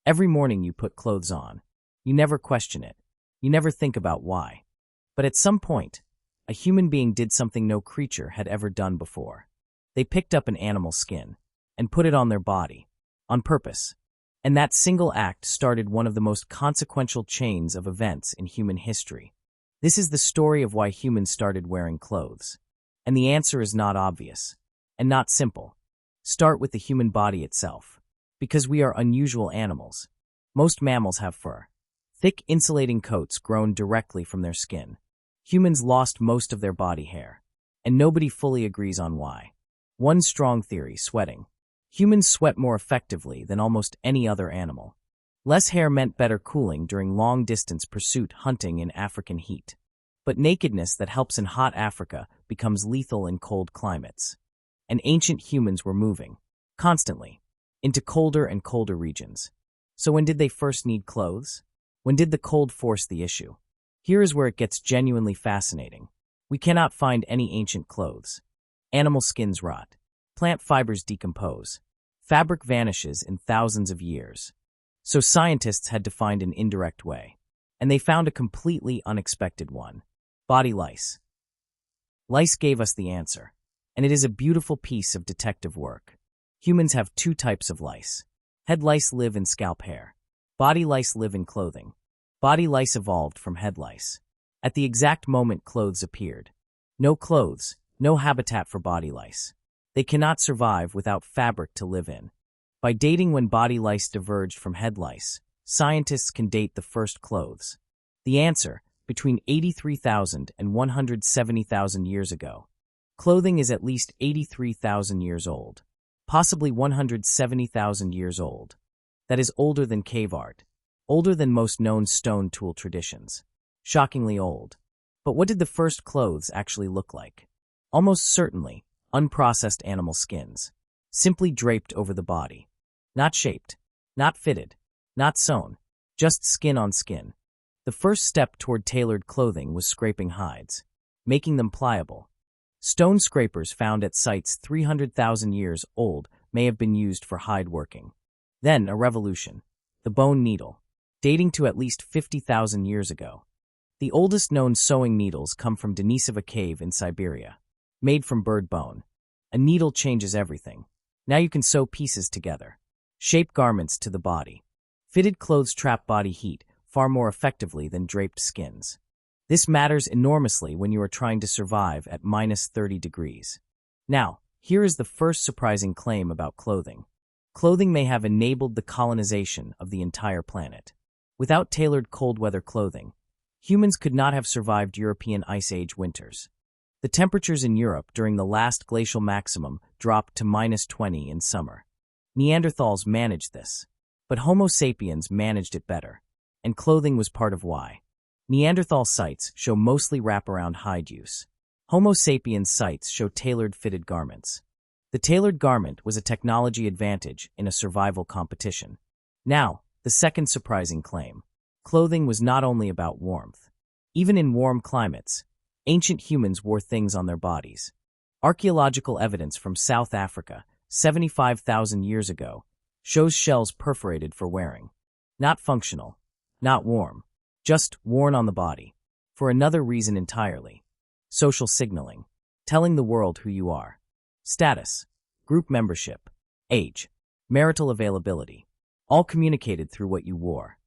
Every morning you put clothes on. You never question it. You never think about why. But at some point, a human being did something no creature had ever done before. They picked up an animal skin and put it on their body, on purpose. And that single act started one of the most consequential chains of events in human history. This is the story of why humans started wearing clothes. And the answer is not obvious, and not simple. Start with the human body itself. Because we are unusual animals. Most mammals have fur. Thick, insulating coats grown directly from their skin. Humans lost most of their body hair. And nobody fully agrees on why. One strong theory, sweating. Humans sweat more effectively than almost any other animal. Less hair meant better cooling during long-distance pursuit hunting in African heat. But nakedness that helps in hot Africa becomes lethal in cold climates. And ancient humans were moving, constantly, into colder and colder regions. So when did they first need clothes? When did the cold force the issue? Here is where it gets genuinely fascinating. We cannot find any ancient clothes. Animal skins rot. Plant fibers decompose. Fabric vanishes in thousands of years. So scientists had to find an indirect way. And they found a completely unexpected one. Body lice. Lice gave us the answer. And it is a beautiful piece of detective work. Humans have two types of lice. Head lice live in scalp hair. Body lice live in clothing. Body lice evolved from head lice. At the exact moment clothes appeared. No clothes, no habitat for body lice. They cannot survive without fabric to live in. By dating when body lice diverged from head lice, scientists can date the first clothes. The answer, between 83,000 and 170,000 years ago. Clothing is at least 83,000 years old. Possibly 170,000 years old. That is older than cave art. Older than most known stone tool traditions. Shockingly old. But what did the first clothes actually look like? Almost certainly, unprocessed animal skins. Simply draped over the body. Not shaped. Not fitted. Not sewn. Just skin on skin. The first step toward tailored clothing was scraping hides. Making them pliable. Stone scrapers found at sites 300,000 years old may have been used for hide working. Then a revolution. The bone needle. Dating to at least 50,000 years ago. The oldest known sewing needles come from Denisova Cave in Siberia. Made from bird bone. A needle changes everything. Now you can sew pieces together. Shape garments to the body. Fitted clothes trap body heat far more effectively than draped skins. This matters enormously when you are trying to survive at -30 degrees. Now, here is the first surprising claim about clothing. Clothing may have enabled the colonization of the entire planet. Without tailored cold-weather clothing, humans could not have survived European Ice Age winters. The temperatures in Europe during the last glacial maximum dropped to -20 in summer. Neanderthals managed this, but Homo sapiens managed it better, and clothing was part of why. Neanderthal sites show mostly wraparound hide use. Homo sapiens sites show tailored fitted garments. The tailored garment was a technology advantage in a survival competition. Now, the second surprising claim. Clothing was not only about warmth. Even in warm climates, ancient humans wore things on their bodies. Archaeological evidence from South Africa, 75,000 years ago, shows shells perforated for wearing. Not functional, not warm, just worn on the body. For another reason entirely. Social signaling. Telling the world who you are. Status, group membership, age, marital availability. All communicated through what you wore.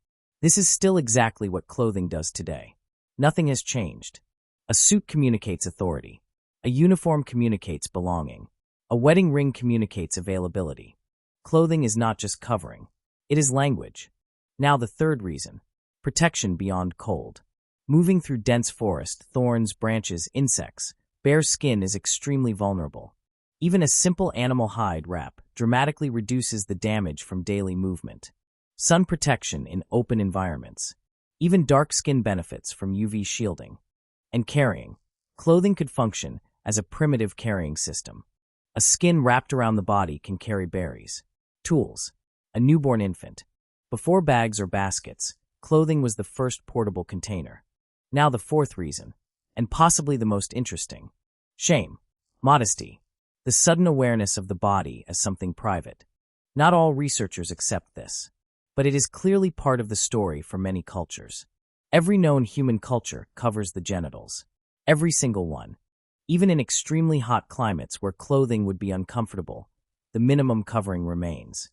This is still exactly what clothing does today. Nothing has changed. A suit communicates authority. A uniform communicates belonging. A wedding ring communicates availability. Clothing is not just covering. It is language. Now the third reason. Protection beyond cold. Moving through dense forest, thorns, branches, insects, bare skin is extremely vulnerable. Even a simple animal hide wrap dramatically reduces the damage from daily movement. Sun protection in open environments. Even dark skin benefits from UV shielding. And carrying. Clothing could function as a primitive carrying system. A skin wrapped around the body can carry berries. Tools. A newborn infant. Before bags or baskets, clothing was the first portable container. Now the fourth reason, and possibly the most interesting. Shame. Modesty. The sudden awareness of the body as something private. Not all researchers accept this. but it is clearly part of the story for many cultures. Every known human culture covers the genitals. Every single one. Even in extremely hot climates where clothing would be uncomfortable, the minimum covering remains.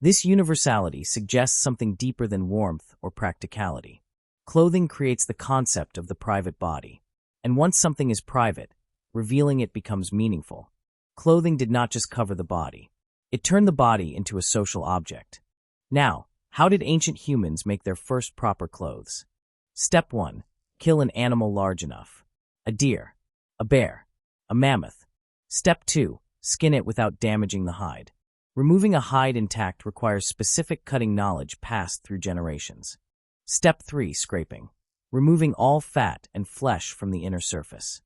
This universality suggests something deeper than warmth or practicality. Clothing creates the concept of the private body. And once something is private, revealing it becomes meaningful. Clothing did not just cover the body. It turned the body into a social object. Now, how did ancient humans make their first proper clothes? Step 1. Kill an animal large enough. A deer, a bear, a mammoth. Step 2. Skin it without damaging the hide. Removing a hide intact requires specific cutting knowledge passed through generations. Step 3. Scraping. Removing all fat and flesh from the inner surface.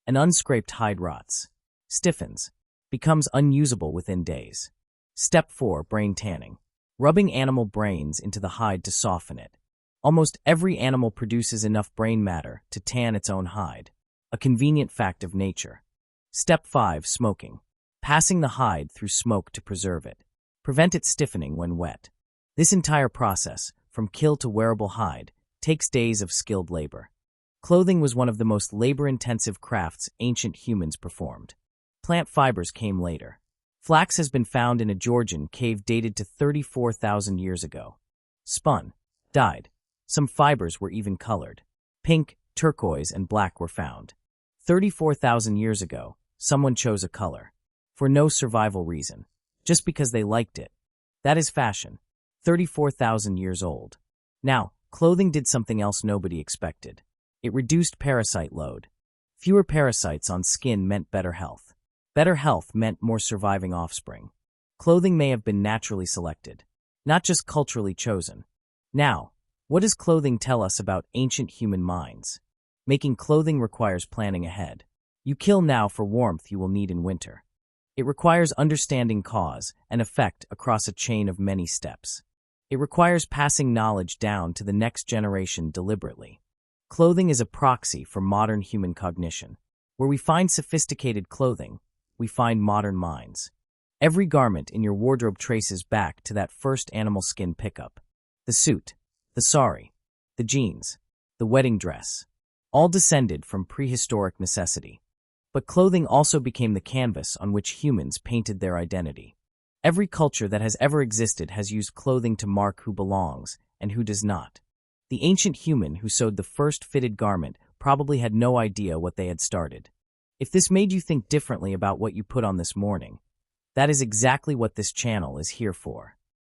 An unscraped hide rots, stiffens, becomes unusable within days. Step 4. Brain tanning. Rubbing animal brains into the hide to soften it. Almost every animal produces enough brain matter to tan its own hide, a convenient fact of nature. Step 5. Smoking. Passing the hide through smoke to preserve it. Prevent it stiffening when wet. This entire process, from kill to wearable hide, takes days of skilled labor. Clothing was one of the most labor-intensive crafts ancient humans performed. Plant fibers came later. Flax has been found in a Georgian cave dated to 34,000 years ago. Spun, dyed. Some fibers were even colored. Pink, turquoise, and black were found. 34,000 years ago, someone chose a color. For no survival reason. Just because they liked it. That is fashion. 34,000 years old. Now, clothing did something else nobody expected. It reduced parasite load. Fewer parasites on skin meant better health. Better health meant more surviving offspring. Clothing may have been naturally selected, not just culturally chosen. Now, what does clothing tell us about ancient human minds? Making clothing requires planning ahead. You kill now for warmth you will need in winter. It requires understanding cause and effect across a chain of many steps. It requires passing knowledge down to the next generation deliberately. Clothing is a proxy for modern human cognition. Where we find sophisticated clothing, we find modern minds. Every garment in your wardrobe traces back to that first animal skin pickup. The suit, the sari, the jeans, the wedding dress, all descended from prehistoric necessity. But clothing also became the canvas on which humans painted their identity. Every culture that has ever existed has used clothing to mark who belongs and who does not. The ancient human who sewed the first fitted garment probably had no idea what they had started. If this made you think differently about what you put on this morning, that is exactly what this channel is here for.